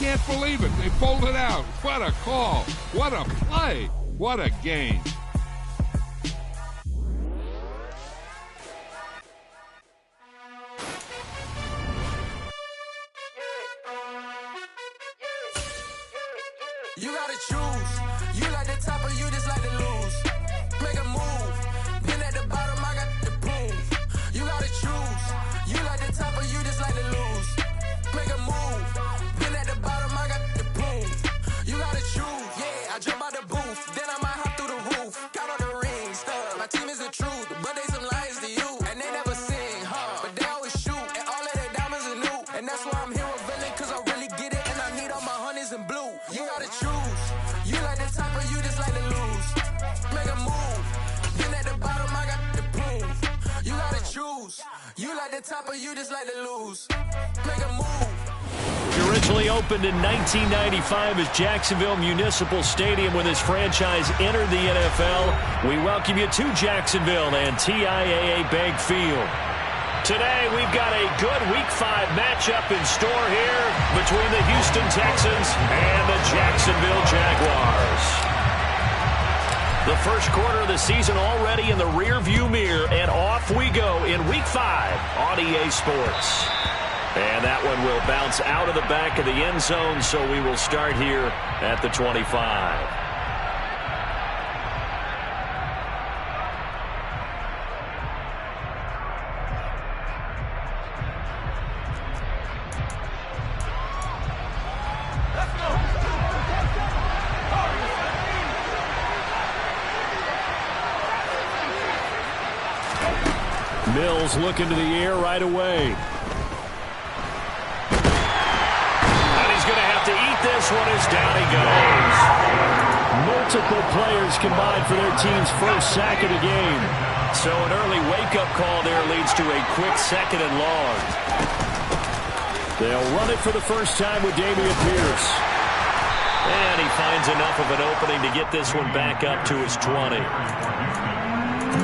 can't believe it. They pulled it out. What a call. What a play. What a game. You gotta choose. You like the top or you just like to lose. Make a move. Been at the bottom, I got the proof. You gotta choose. You like the top or you just like to lose. Make a move. Been at the bottom, I got the proof. You gotta choose. Yeah, I jump out the booth. Then I might hop through the roof. Got all the rings, stuff. My team is the truth, but they some liars to you. And they never sing, but they always shoot. And all of their diamonds are new. And that's why I'm here with Villain, cause I really get it. And I need all my honeys in blue. You gotta choose. You like the top or you just like to lose. Make a move. Been at the bottom, I got the proof. You gotta choose. You like the top or you just like to lose. Make a move. Originally opened in 1995 as Jacksonville Municipal Stadium when this franchise entered the NFL. We welcome you to Jacksonville and TIAA Bank Field. Today, we've got a good Week 5 matchup in store here between the Houston Texans and the Jacksonville Jaguars. The first quarter of the season already in the rearview mirror, and off we go in Week 5 on EA Sports. And that one will bounce out of the back of the end zone, so we will start here at the 25. Mills looking to the air right away. And he's going to have to eat this one as down he goes. Multiple players combined for their team's first sack of the game. So an early wake-up call there leads to a quick second and long. They'll run it for the first time with Dameon Pierce. And he finds enough of an opening to get this one back up to his 20.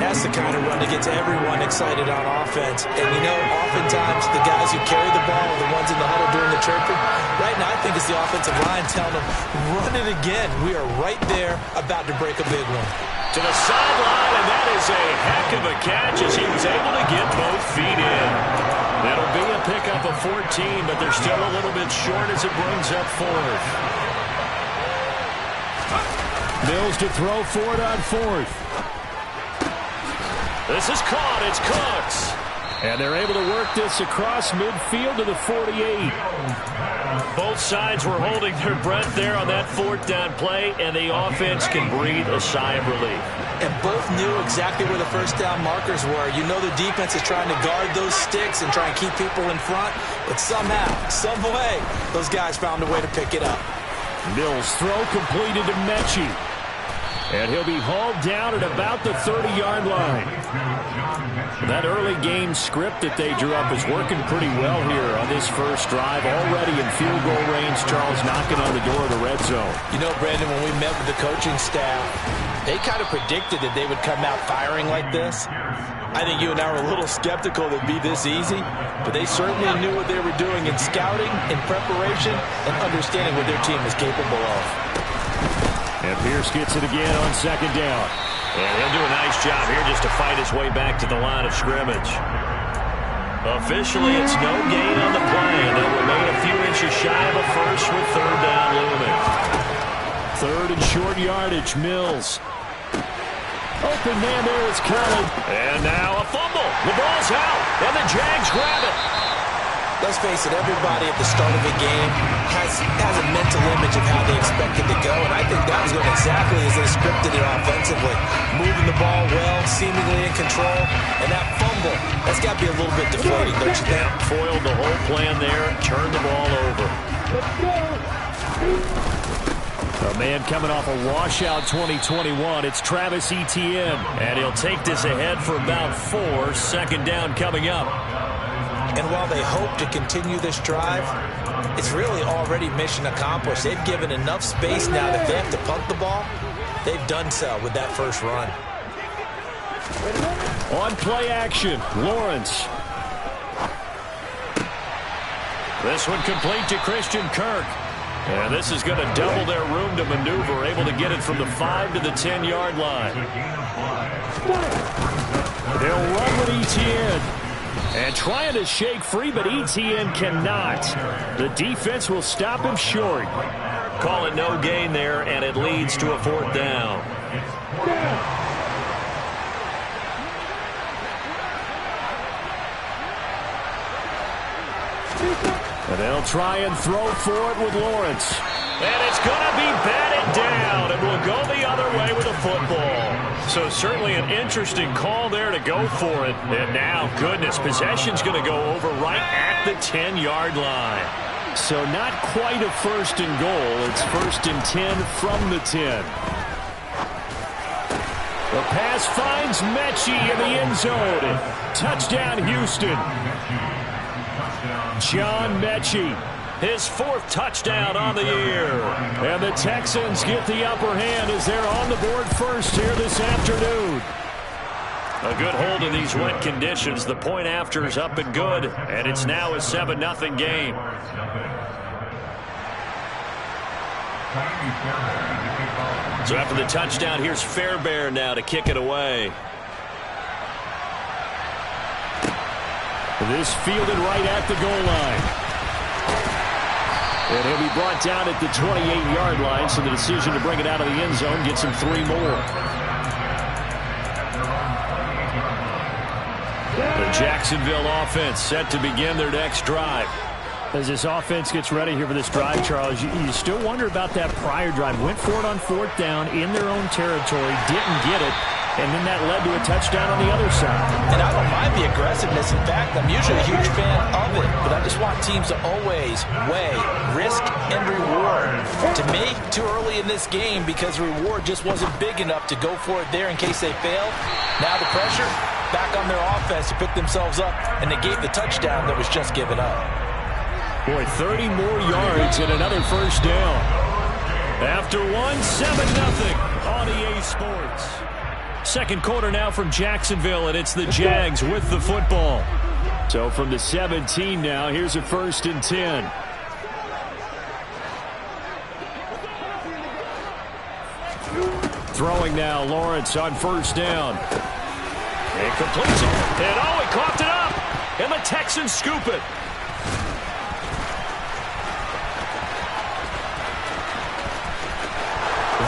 That's the kind of run that gets everyone excited on offense. And, you know, oftentimes the guys who carry the ball are the ones in the huddle doing the chirping. Right now, I think it's the offensive line telling them, run it again. We are right there about to break a big one. To the sideline, and that is a heck of a catch as he was able to get both feet in. That'll be a pickup of 14, but they're still a little bit short as it brings up fourth. Mills to throw for it on fourth. This is caught. It's Cooks. And they're able to work this across midfield to the 48. Both sides were holding their breath there on that fourth down play, and the offense can breathe a sigh of relief. And both knew exactly where the first down markers were. You know the defense is trying to guard those sticks and try and keep people in front, but somehow, some way, those guys found a way to pick it up. Mills' throw completed to Mechie. And he'll be hauled down at about the 30-yard line. That early game script that they drew up is working pretty well here on this first drive. Already in field goal range, Charles knocking on the door of the red zone. You know, Brandon, when we met with the coaching staff, they kind of predicted that they would come out firing like this. I think you and I were a little skeptical that it'd be this easy, but they certainly knew what they were doing in scouting, in preparation, and understanding what their team is capable of. And Pierce gets it again on second down. And he'll do a nice job here just to fight his way back to the line of scrimmage. Officially, it's no gain on the play, and they'll remain a few inches shy of a first with third down looming. Third and short yardage, Mills. Open man there is Kelly. And now a fumble. The ball's out, and the Jags grab it. Let's face it, everybody at the start of the game has a mental image of how they expect it to go, and I think that was going exactly as they scripted it offensively. Moving the ball well, seemingly in control, and that fumble, that's got to be a little bit deflating, don't you think? Foiled the whole plan there, turned the ball over. A man coming off a washout 2021, it's Travis Etienne, and he'll take this ahead for about 4, second down coming up. And while they hope to continue this drive, it's really already mission accomplished. They've given enough space now that if they have to punt the ball, they've done so with that first run. On play action, Lawrence. This one complete to Christian Kirk. And this is going to double their room to maneuver, able to get it from the 5 to the 10-yard line. They'll run with Etienne. And trying to shake free, but Etienne cannot. The defense will stop him short. Call it no gain there, and it leads to a 4th down. And they'll try and throw for it with Lawrence. And it's going to be batted down, and will go the other way with a football. So certainly an interesting call there to go for it. And now, goodness, possession's going to go over right at the 10-yard line. So not quite a 1st and goal. It's 1st and 10 from the 10. The pass finds Mechie in the end zone. Touchdown, Houston. John Mechie, his 4th touchdown on the year. And the Texans get the upper hand as they're on the board first here this afternoon. A good hold in these wet conditions. The point after is up and good, and it's now a 7-0 game. So after the touchdown, here's Fairbairn now to kick it away. This fielded right at the goal line. And he'll be brought down at the 28-yard line, so the decision to bring it out of the end zone gets him 3 more. The Jacksonville offense set to begin their next drive. As this offense gets ready here for this drive, Charles, you still wonder about that prior drive. Went for it on 4th down in their own territory, didn't get it, and then that led to a touchdown on the other side. And I don't mind the aggressiveness. In fact, I'm usually a huge fan of it, but I just want teams to always weigh risk and reward. To me, too early in this game because the reward just wasn't big enough to go for it there in case they fail. Now the pressure back on their offense to pick themselves up, and they gave the touchdown that was just given up. Boy, 30 more yards and another 1st down. After 7-0 on EA Sports. Second quarter now from Jacksonville, and it's the Jags with the football. So from the 17 now, here's a 1st and 10. Throwing now, Lawrence on 1st down. And completes it. And he coughed it up. And the Texans scoop it.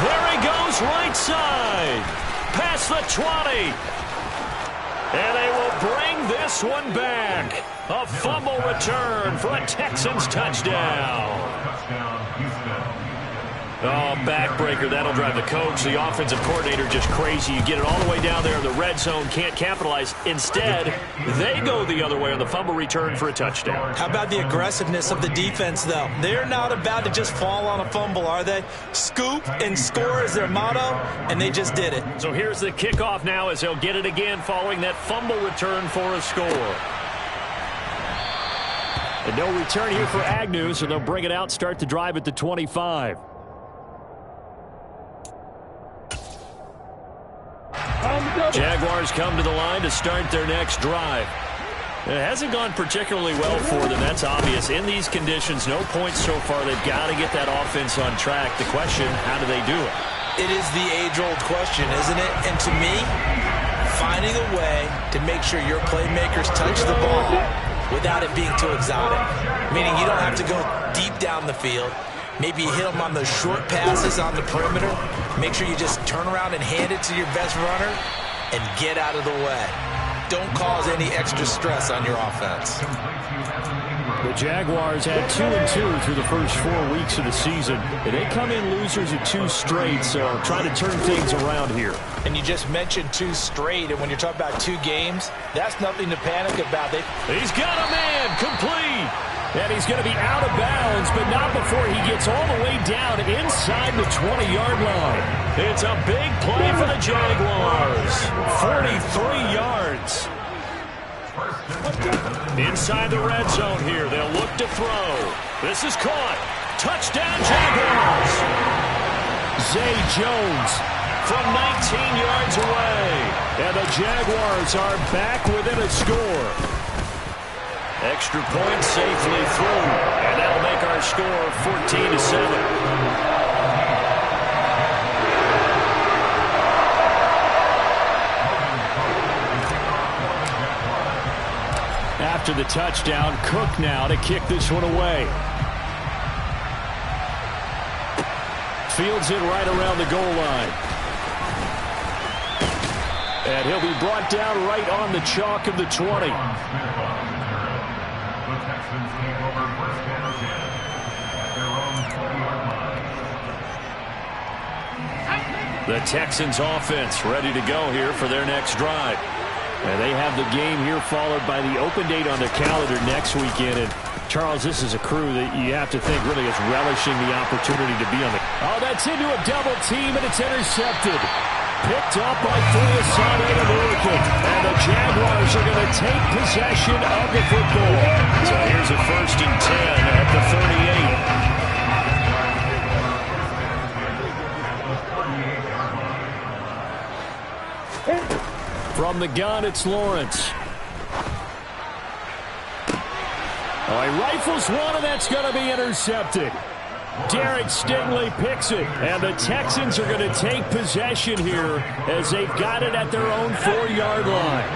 There he goes, right side. Past the 20. And they will bring this one back. A fumble return for a Texans touchdown. Oh, backbreaker. That'll drive the coach, the offensive coordinator, just crazy. You get it all the way down there in the red zone, can't capitalize. Instead, they go the other way on the fumble return for a touchdown. How about the aggressiveness of the defense, though? They're not about to just fall on a fumble, are they? Scoop and score is their motto, and they just did it. So here's the kickoff now as they'll get it again following that fumble return for a score. And no return here for Agnew, so they'll bring it out, start the drive at the 25. Jaguars come to the line to start their next drive. It hasn't gone particularly well for them, that's obvious. In these conditions, no points so far. They've got to get that offense on track. The question, how do they do it? It is the age-old question, isn't it? And to me, finding a way to make sure your playmakers touch the ball without it being too exotic. Meaning you don't have to go deep down the field. Maybe you hit them on those short passes on the perimeter. Make sure you just turn around and hand it to your best runner and get out of the way. Don't cause any extra stress on your offense. The Jaguars had 2-2 through the first 4 weeks of the season. They come in losers of 2 straight, so trying to turn things around here. And you just mentioned 2 straight, and when you're talking about 2 games, that's nothing to panic about. He's got a man, complete. And he's going to be out of bounds, but not before he gets all the way down inside the 20-yard line. It's a big play for the Jaguars. 43 yards. Inside the red zone here. They'll look to throw. This is caught. Touchdown, Jaguars. Zay Jones from 19 yards away. And the Jaguars are back within a score. Extra point safely through, and that'll make our score 14-7. After the touchdown, Cook now to kick this one away. Fields it right around the goal line. And he'll be brought down right on the chalk of the 20. The Texans offense ready to go here for their next drive. And they have the game here followed by the open date on their calendar next weekend. And Charles, this is a crew that you have to think really is relishing the opportunity to be on the... Oh, that's into a double team, and it's intercepted. Picked up by Thuyasane American. And the Jaguars are going to take possession of the football. So here's a 1st and 10 at the 38. From the gun, it's Lawrence. Oh, he rifles one, and that's going to be intercepted. Derek Stingley picks it, and the Texans are going to take possession here as they've got it at their own 4-yard line.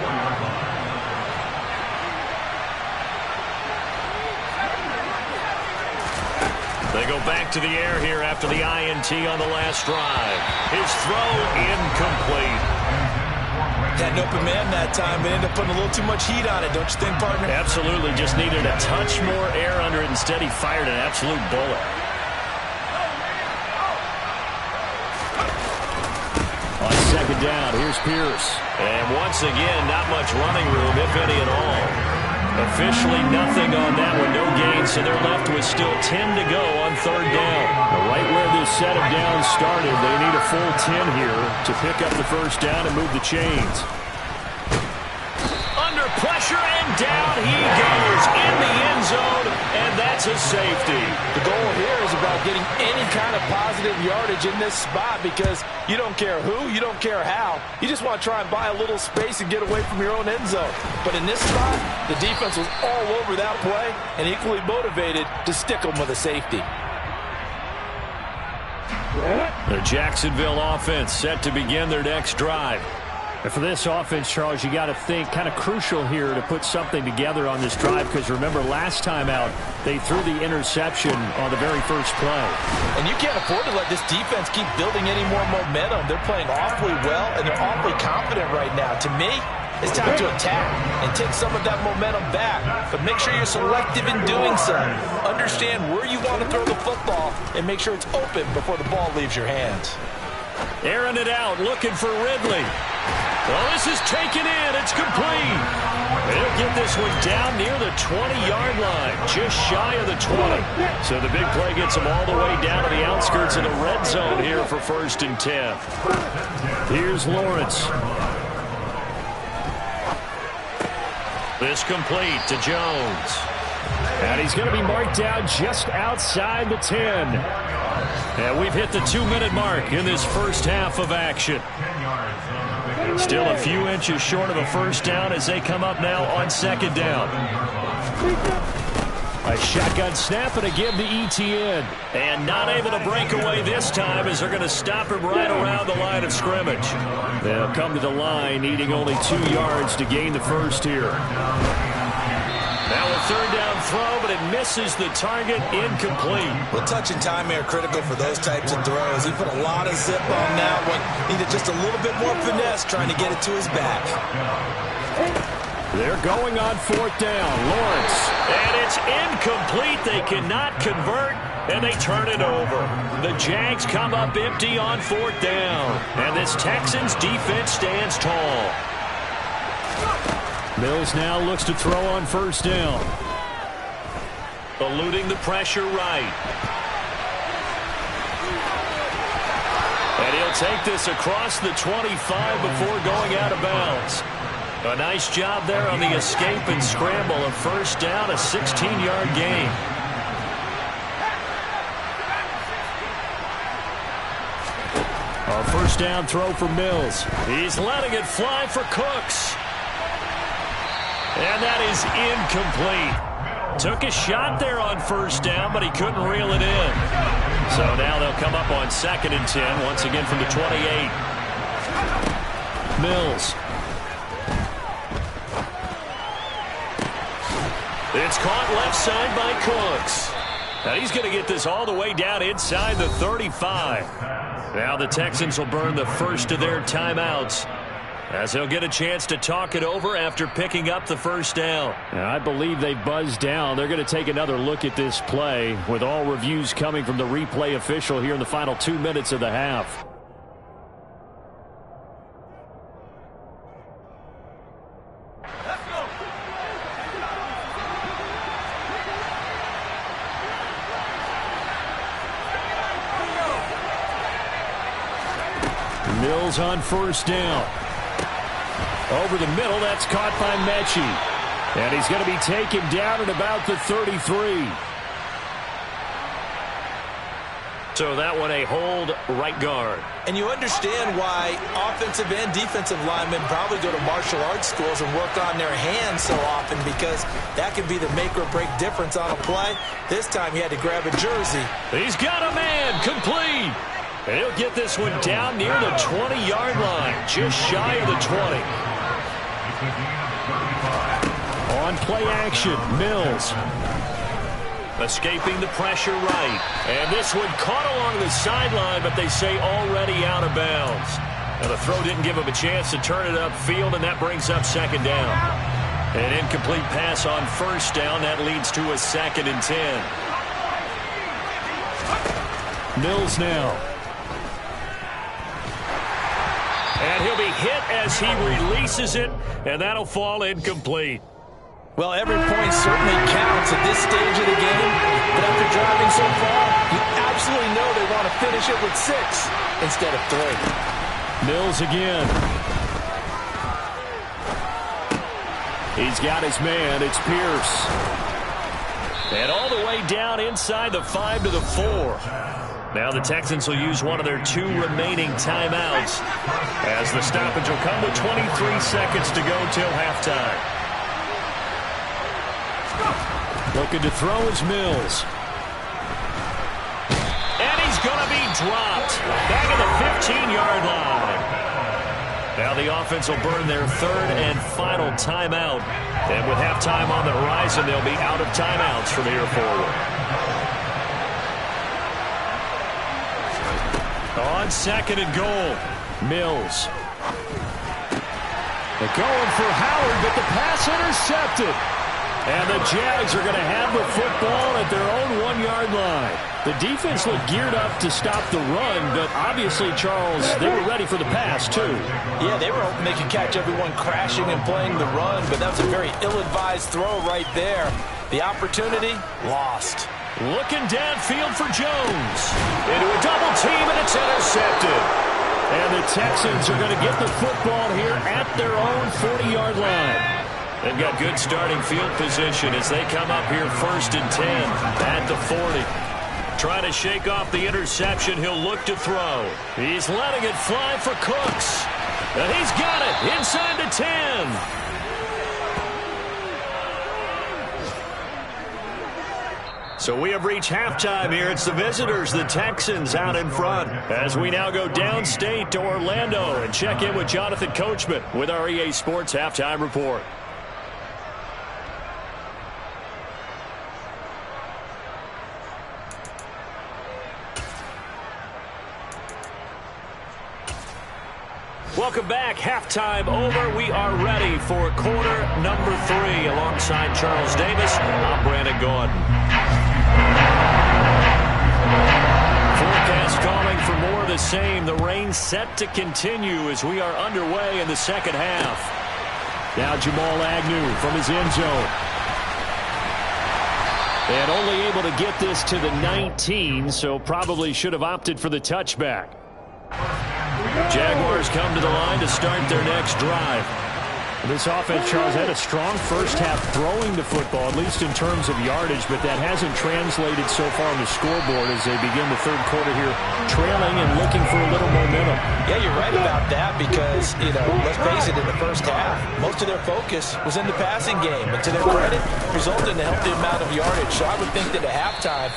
They go back to the air here after the INT on the last drive. His throw incomplete. Had an open man that time, but ended up putting a little too much heat on it, don't you think, partner? Absolutely. Just needed a touch more air under it. Instead, he fired an absolute bullet. On 2nd down, here's Pierce. And once again, not much running room, if any at all. Officially nothing on that one. No gain, so they're left with still 10 to go on 3rd down. Right where this set of downs started, they need a full 10 here to pick up the 1st down and move the chains. Under pressure, and down he goes in the end zone, and that's a safety. The goal here is about getting any kind of positive yardage in this spot because you don't care who, you don't care how. You just want to try and buy a little space and get away from your own end zone. But in this spot, the defense was all over that play and equally motivated to stick them with a safety. The Jacksonville offense set to begin their next drive. And for this offense, Charles, you got to think kind of crucial here to put something together on this drive because remember last time out they threw the interception on the very first play. And you can't afford to let this defense keep building any more momentum. They're playing awfully well and they're awfully confident right now. To me, it's time to attack and take some of that momentum back. But make sure you're selective in doing so. Understand where you want to throw the football and make sure it's open before the ball leaves your hands. Airing it out, looking for Ridley. Well, this is taken in. It's complete. They'll get this one down near the 20-yard line, just shy of the 20. So the big play gets them all the way down to the outskirts of the red zone here for 1st and 10. Here's Lawrence. This complete to Jones. And he's going to be marked down just outside the 10. And we've hit the 2-minute mark in this first half of action. Still a few inches short of a 1st down as they come up now on 2nd down. A shotgun snap and a give to ETN. And not able to break away this time as they're going to stop him right around the line of scrimmage. They'll come to the line needing only 2 yards to gain the 1st here. Now a 3rd down throw, but it misses the target, incomplete. Well, touch and time are critical for those types of throws. He put a lot of zip on that one. Needed just a little bit more finesse trying to get it to his back. They're going on 4th down. Lawrence. And it's incomplete. They cannot convert, and they turn it over. The Jags come up empty on 4th down. And this Texans defense stands tall. Mills now looks to throw on 1st down. Eluding the pressure right. And he'll take this across the 25 before going out of bounds. A nice job there on the escape and scramble. A 1st down, a 16-yard gain. A 1st down throw for Mills. He's letting it fly for Cooks. And that is incomplete. Took a shot there on first down, but he couldn't reel it in. So now they'll come up on 2nd and 10, once again from the 28. Mills. It's caught left side by Cooks. Now he's going to get this all the way down inside the 35. Now the Texans will burn the first of their timeouts, as they'll get a chance to talk it over after picking up the first down. I believe they've buzzed down. They're going to take another look at this play, with all reviews coming from the replay official here in the final 2 minutes of the half. Mills on first down. Over the middle, that's caught by Mechie. And he's going to be taken down at about the 33. So that one a hold right guard. And you understand why offensive and defensive linemen probably go to martial arts schools and work on their hands so often, because that can be the make or break difference on a play. This time he had to grab a jersey. He's got a man, complete. And he'll get this one down near the 20-yard line, just shy of the 20. On play action, Mills. Escaping the pressure right. And this one caught along the sideline, but they say already out of bounds. Now the throw didn't give him a chance to turn it upfield, and that brings up 2nd down. An incomplete pass on first down. That leads to a 2nd and 10. Mills now. And he'll be hit as he releases it, and that'll fall incomplete. Well, every point certainly counts at this stage of the game, but after driving so far, you absolutely know they want to finish it with 6 instead of 3. Mills again. He's got his man. It's Pierce. And all the way down inside the 5 to the 4. Now the Texans will use one of their 2 remaining timeouts, as the stoppage will come with 23 seconds to go till halftime. Looking to throw is Mills. And he's going to be dropped back at the 15-yard line. Now the offense will burn their 3rd and final timeout. And with halftime on the horizon, they'll be out of timeouts from here forward. On 2nd and goal, Mills. They're going for Howard, but the pass intercepted. And the Jags are going to have the football at their own 1-yard line. The defense looked geared up to stop the run, but obviously, Charles, they were ready for the pass, too. Yeah, they were hoping they could catch everyone crashing and playing the run, but that was a very ill-advised throw right there. The opportunity, lost. Looking downfield for Jones. Into a double team, and it's intercepted. And the Texans are going to get the football here at their own 40-yard line. They've got good starting field position as they come up here 1st and 10 at the 40. Trying to shake off the interception, he'll look to throw. He's letting it fly for Cooks. And he's got it inside the 10. So we have reached halftime here. It's the visitors, the Texans, out in front, as we now go downstate to Orlando and check in with Jonathan Coachman with our EA Sports Halftime Report. Welcome back. Halftime over. We are ready for quarter number 3. Alongside Charles Davis, I'm Brandon Gordon. Forecast calling for more of the same. The rain set to continue as we are underway in the second half. Now Jamal Agnew from his end zone. And only able to get this to the 19, so probably should have opted for the touchback. Jaguars come to the line to start their next drive. This offense, Charles, had a strong first half throwing the football, at least in terms of yardage, but that hasn't translated so far on the scoreboard as they begin the third quarter here, trailing and looking for a little momentum. Yeah, you're right about that because, let's face it, in the first half, most of their focus was in the passing game. And to their credit, resulted in a healthy amount of yardage. So I would think that at halftime,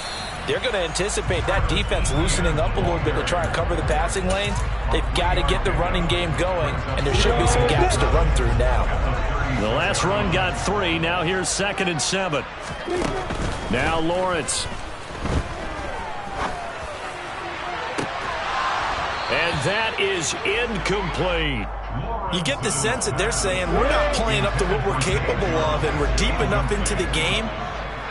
they're going to anticipate that defense loosening up a little bit to try and cover the passing lanes. They've got to get the running game going, and there should be some gaps to run through now. The last run got 3. Now here's 2nd and 7. Now Lawrence. And that is incomplete. You get the sense that they're saying we're not playing up to what we're capable of, and we're deep enough into the game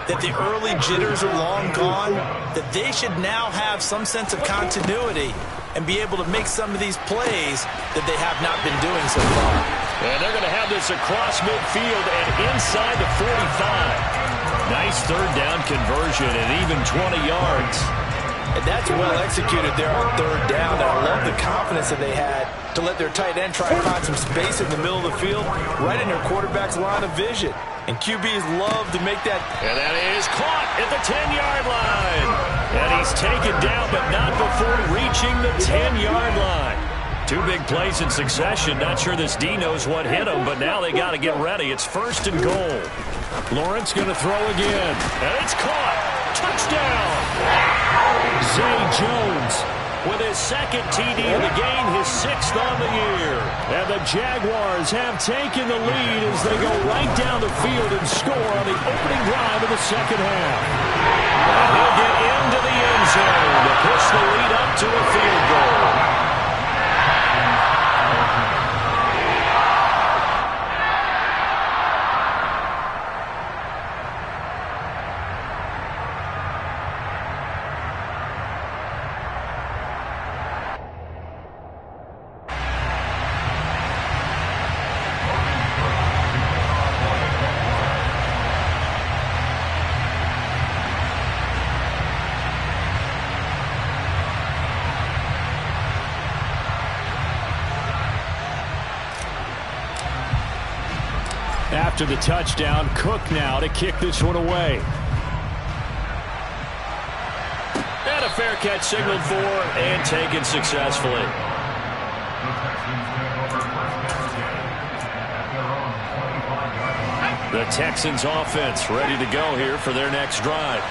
that the early jitters are long gone, that they should now have some sense of continuity and be able to make some of these plays that they have not been doing so far. And they're going to have this across midfield and inside the 45. Nice third down conversion and even 20 yards. And that's well executed there on third down. And I love the confidence that they had to let their tight end try to find some space in the middle of the field, right in their quarterback's line of vision. And QBs love to make that. And that is caught at the 10-yard line. And he's taken down, but not before reaching the 10-yard line. 2 big plays in succession. Not sure this D knows what hit him, but now they got to get ready. It's 1st and goal. Lawrence going to throw again. And it's caught. Touchdown. Zay Jones with his 2nd TD of the game, his 6th on the year. And the Jaguars have taken the lead as they go right down the field and score on the opening drive of the second half. And he'll get into the end zone to push the lead up to a field goal. After the touchdown, Cook now to kick this one away. And a fair catch signaled for and taken successfully. The Texans offense ready to go here for their next drive.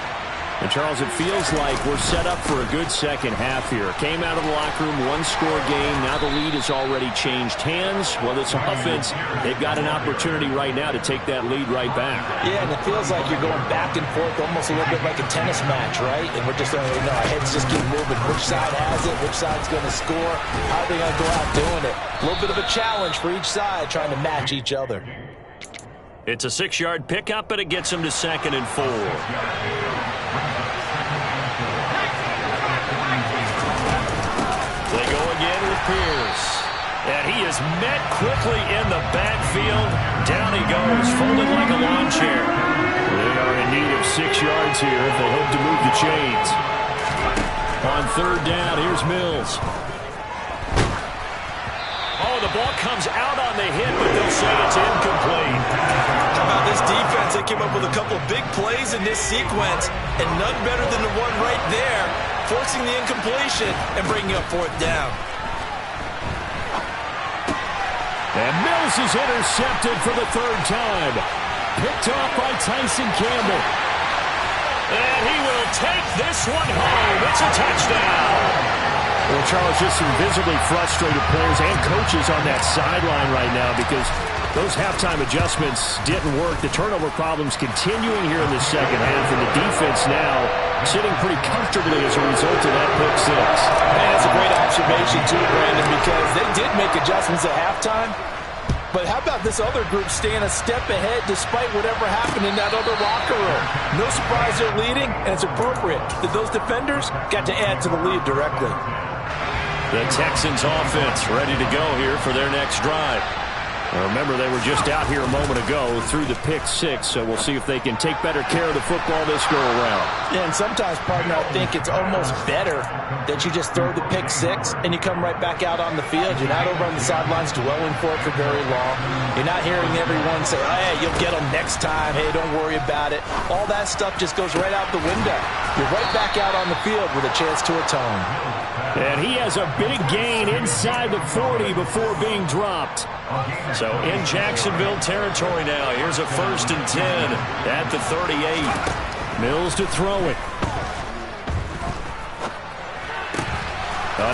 And, Charles, it feels like we're set up for a good second half here. Came out of the locker room, 1-score game. Now the lead has already changed hands. Well, this offense, they've got an opportunity right now to take that lead right back. Yeah, and it feels like you're going back and forth almost a little bit like a tennis match, right? And we're just, our heads just keep moving. Which side has it? Which side's going to score? How are they going to go out doing it? A little bit of a challenge for each side trying to match each other. It's a 6-yard pickup, but it gets them to 2nd and 4. They go again with Pierce. And he is met quickly in the backfield. Down he goes, folded like a lawn chair. They are in need of 6 yards here if they hope to move the chains. On third down, here's Mills. Oh, the ball comes out on the hit, but they'll say it's incomplete. How about this defense? They came up with a couple of big plays in this sequence, and none better than the one right there, forcing the incompletion and bringing up 4th down. And Mills is intercepted for the 3rd time. Picked off by Tyson Campbell. And he will take this one home. It's a touchdown. Well, Charles, just some visibly frustrated players and coaches on that sideline right now because those halftime adjustments didn't work. The turnover problems continuing here in the second half, and the defense now sitting pretty comfortably as a result of that pick 6. And that's a great observation, too, Brandon, because they did make adjustments at halftime. But how about this other group staying a step ahead despite whatever happened in that other locker room? No surprise they're leading, and it's appropriate that those defenders got to add to the lead directly. The Texans offense ready to go here for their next drive. Now remember, they were just out here a moment ago through the pick six, so we'll see if they can take better care of the football this go-around. Yeah, and sometimes, partner, I think it's almost better that you just throw the pick six and you come right back out on the field. You're not over on the sidelines dwelling for it for very long. You're not hearing everyone say, oh, hey, you'll get them next time. Hey, don't worry about it. All that stuff just goes right out the window. You're right back out on the field with a chance to atone. And he has a big gain inside the 40 before being dropped. So in Jacksonville territory now. Here's a 1st and 10 at the 38. Mills to throw it.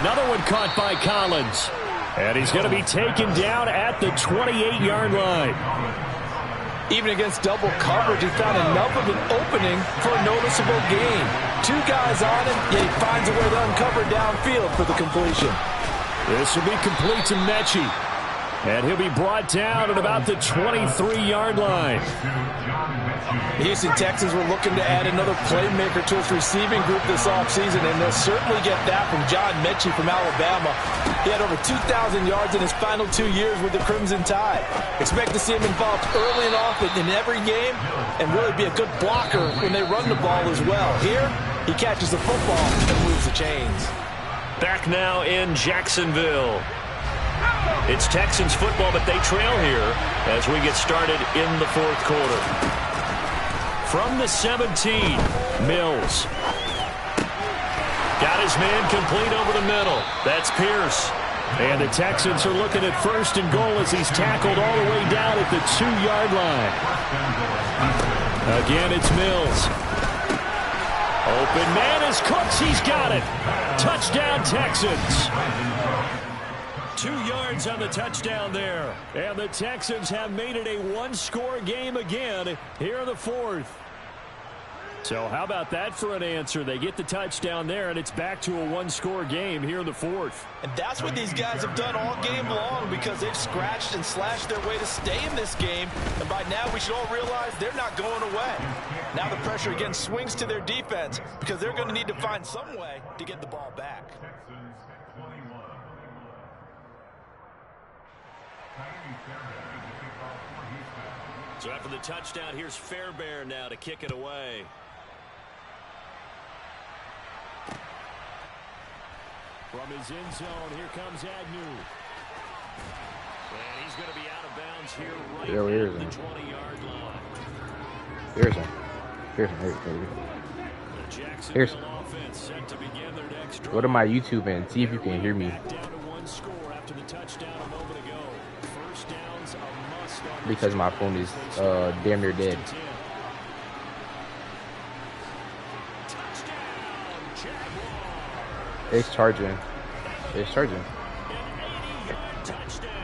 Another one caught by Collins. And he's going to be taken down at the 28-yard line. Even against double coverage, he found enough of an opening for a noticeable gain. 2 guys on him, yet he finds a way to uncover downfield for the completion. This will be complete to Mechie. And he'll be brought down at about the 23-yard line. The Houston Texans were looking to add another playmaker to its receiving group this offseason, and they'll certainly get that from John Mechie from Alabama. He had over 2,000 yards in his final 2 years with the Crimson Tide. Expect to see him involved early and often in every game and really be a good blocker when they run the ball as well. Here, he catches the football and moves the chains. Back now in Jacksonville. It's Texans football, but they trail here as we get started in the 4th quarter. From the 17, Mills. Got his man complete over the middle. That's Pierce. And the Texans are looking at 1st and goal as he's tackled all the way down at the 2-yard line. Again, it's Mills. Open man is Cooks. He's got it. Touchdown, Texans. 2 yards on the touchdown there. And the Texans have made it a one-score game again here in the 4th. So how about that for an answer? They get the touchdown there, and it's back to a one-score game here in the 4th. And that's what these guys have done all game long because they've scratched and slashed their way to stay in this game. And by now we should all realize they're not going away. Now the pressure again swings to their defense because they're going to need to find some way to get the ball back. So after the touchdown, here's Fairbairn now to kick it away. From his end zone, here comes Agnew. And he's going to be out of bounds here right Here's at the 20-yard line. Here's him. Here's him. The Here's Jacksonville offense set to begin their next drive. Go to my YouTube and see if you can hear me. Back down to one score after the touchdown a moment ago. First downs a must on Because my phone is damn near dead. It's charging. It's charging.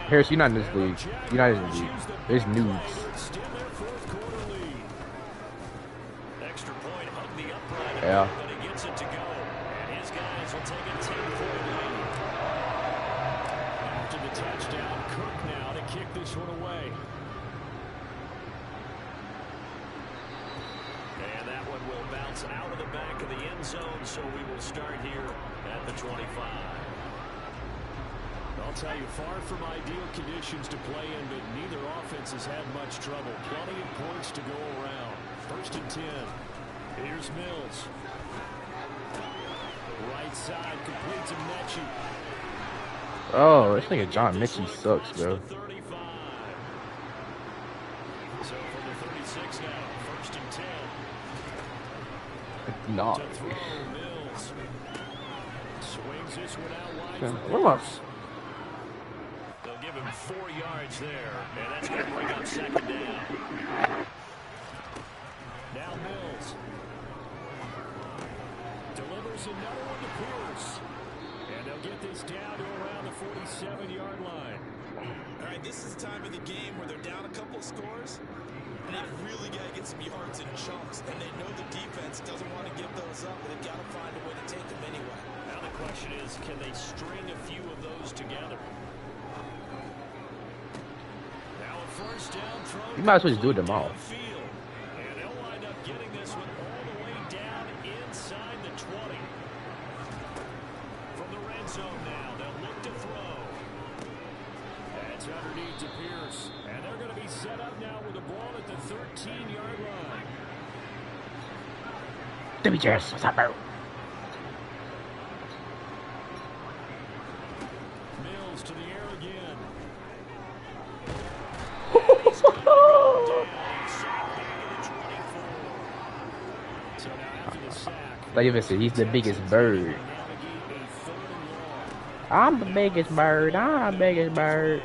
Harris, you're not in this league. You're not in this league. There's noobs. Yeah. But he gets it to go. And his guys will take a 10-point lead. After the touchdown, Cook now to kick this one away. And that one will bounce out of the back of the end zone, so we will start here at the 25. I'll tell you, far from ideal conditions to play in, but neither offense has had much trouble. Plenty of points to go around. 1st and 10. Here's Mills. Right side, complete to Mechie. Oh, this nigga John Mechie sucks, bro. So from the 36 now, 1st and 10. No. To throw, Mills. Swings this one out wide. What am I? They'll give him 4 yards there, and that's going to bring up 2nd down. Now Mills. Delivers another one to Pierce. And they'll get this down to around the 47-yard line. All right, this is the time of the game where they're down a couple of scores, and they've really got to get some yards in chunks, and they know the defense doesn't want to give those up, but they've got to find a way to take them anyway. Now the question is, can they string a few of those together? Now a 1st down throw. You might as well just do it tomorrow. And they'll wind up getting this one all the way down inside the 20. From the red zone now, they'll look to throw. That's underneath to Pierce. 13-yard line. WJS, what's up, bro? Mills to the air again. So now after the sack, Like even said, he's the biggest bird. I'm the biggest bird. I'm the biggest bird.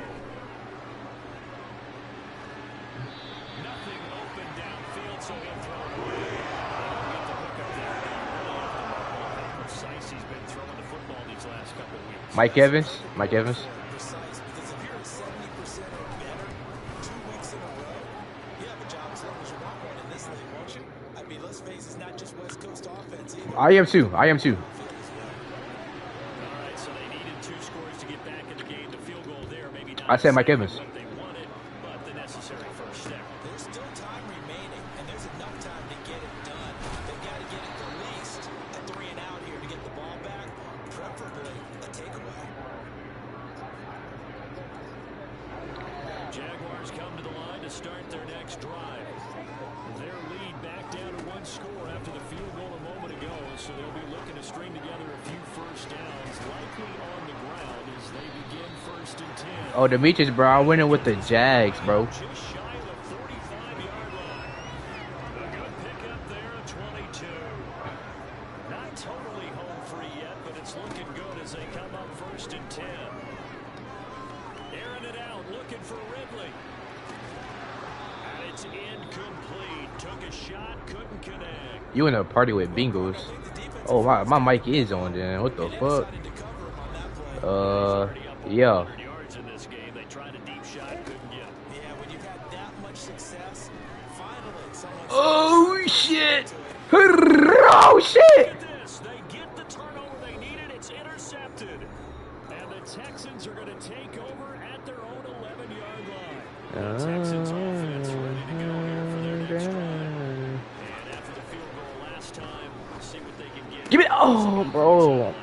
nothing open downfield, so he'll throw it away. Get the hook up there. How precise he's been throwing the football these last couple of weeks. Mike Evans. Mike Evans. Precise, because if you're at 70% or better 2 weeks in a row, you have a job as long as you want one in this league, won't you? I mean, let's face it, it's not just West Coast offense either. I am too. I am too. All right, so they needed 2 scores to get back in the game. The field goal there, maybe not I said Mike exactly Evans. what they wanted, but the necessary first step. There's still time remaining, and there's enough time to get it done. They've got to get it released at 3 and out here to get the ball back, preferably a takeaway. Jaguars come to the line to start their next drive. Their lead back down to 1 score after the field goal a moment ago, so they'll be looking to string together a few first downs, likely on the ground as they begin 1st and 10. Oh, Demetrius, bro. I'm winning with the Jags, bro. Just shy of the 45-yard line. A good pickup there at 22. Not totally home free yet, but it's looking good as they come up 1st and 10. Airing it out, looking for Ridley. And it's incomplete. Took a shot, couldn't connect. You in a party with Bengals. Oh, my mic is on then. What the fuck? Yeah. 100 yards in this game. They tried a deep shot, couldn't get it. Yeah, when you've had that much success, finally someone... Oh, shit. Oh, shit. Look at this. They get the turnover they needed. It's intercepted. And the Texans are going to take over at their own 11-yard line. The Texans offense ready to go here for their next drive. And after the field goal last time, we'll see what they can get. Give me. Oh, bro.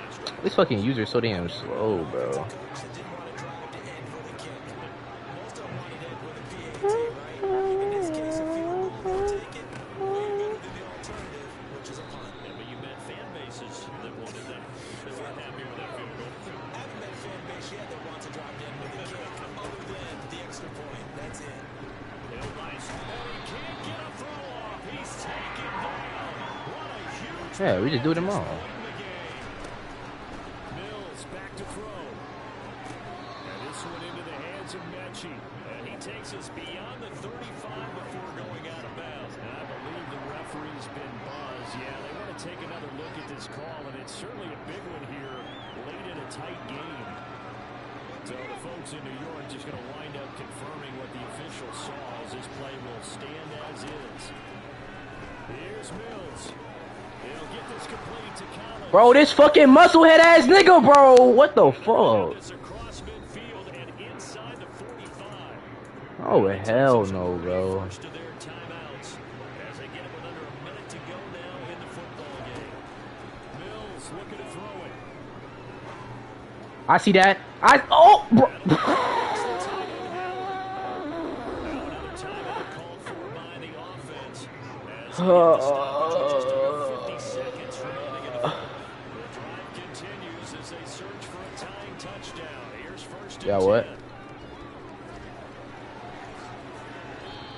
This fucking user is so damn slow, bro. Coach that didn't want to drive to end with a kick. Most of them wanted to end with a PAT, right? In this case, if you will take it, way better than the alternative, which is a punt. Yeah, but you met fan bases that wanted that. They weren't happy with that field goal. I haven't met a fan base yet that wants to drive to end with a kick, other than the extra point. That's it. Hill nice. And he can't get a throw off. He's taken down. What a huge Yeah, we just do them all. in the game. Mills back to throw. And this one into the hands of Mechie. And he takes us beyond the 35 before going out of bounds. And I believe the referee's been buzzed. Yeah, they want to take another look at this call, and it's certainly a big one here late in a tight game. So the folks in New York just going to wind up confirming what the official saw as this play will stand as is. Here's Mills. He'll get this complete to Collins. Bro, this fucking musclehead ass nigga, bro. What the fuck? It's across midfield and inside the 45. Oh, hell no, bro. First of their timeouts as they get it with under a minute to go now in the football game. Mills looking to throw it. I see that. Oh, bro. Another timeout called for by the offense. As 50 seconds remaining in the drive continues as they search for a tying touchdown. Here's 1st and 10. Yeah, what?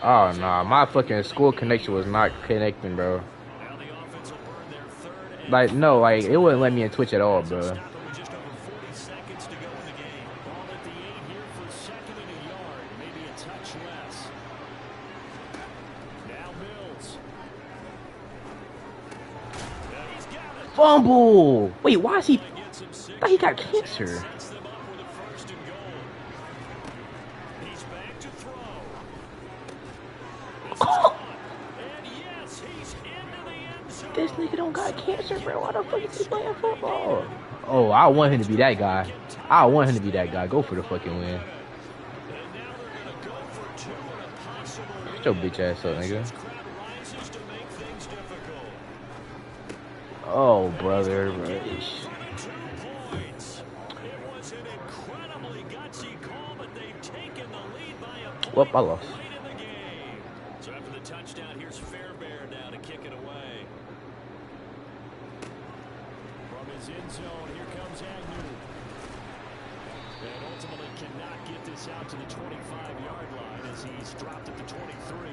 Oh, nah. My fucking school connection was not connecting, bro. Now the offense will burn their 3rd and Like, no, like, it wouldn't let me in Twitch at all, bro. stop it with just over 40 seconds to go in the game. Ball at the 8 here for 2nd and a yard, maybe a touch less. Now Mills. Now he's got it. Fumble. Wait, why is he? Gets him 6 I thought he got yards, cancer. sets them up with a 1st and goal. He's back to throw. This is caught. And yes, he's into the end zone. This nigga don't got cancer, bro. Why the fuck is he playing football? Oh, I want him to be that guy. I want him to be that guy. Go for the fucking win. And now they're going to go for 2 and a possible lead. Shut your bitch ass up, nigga. This crowd rises to make things difficult. Oh, brother. Bro. 2 points. It was an incredibly gutsy call, but they've taken the lead by a point Whoop, I lost. late in the game. So after the this out to the 25-yard line as he's dropped at the 23.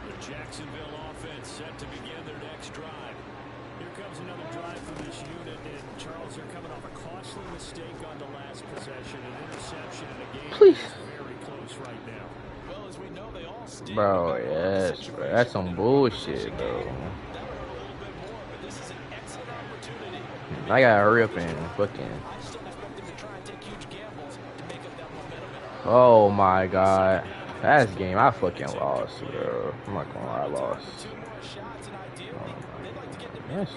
The Jacksonville offense set to begin their next drive. Here comes another drive from this unit, and Charles, they're coming off a costly mistake on the last possession, an interception in a game that's very close right now. Well, as we know, they all stink. Bro, yes, bro. That's some bullshit, bro. I gotta hurry up and fucking. Oh my god. Last game, I fucking lost, bro. I'm not gonna lie, I lost. Yes.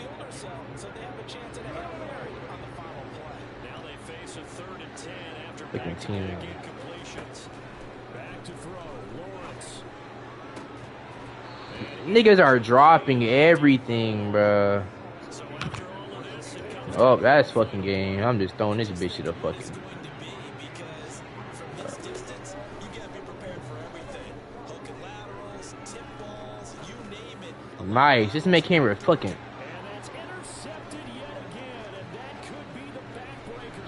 Fucking team. Niggas are dropping everything, bro. Oh, that's fucking game. I'm just throwing this bitch to the fucking. Nice. Just make him fucking.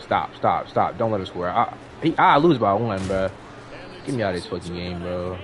Stop. Don't let us score. I lose by 1, bro. Get me out of this fucking game, bro.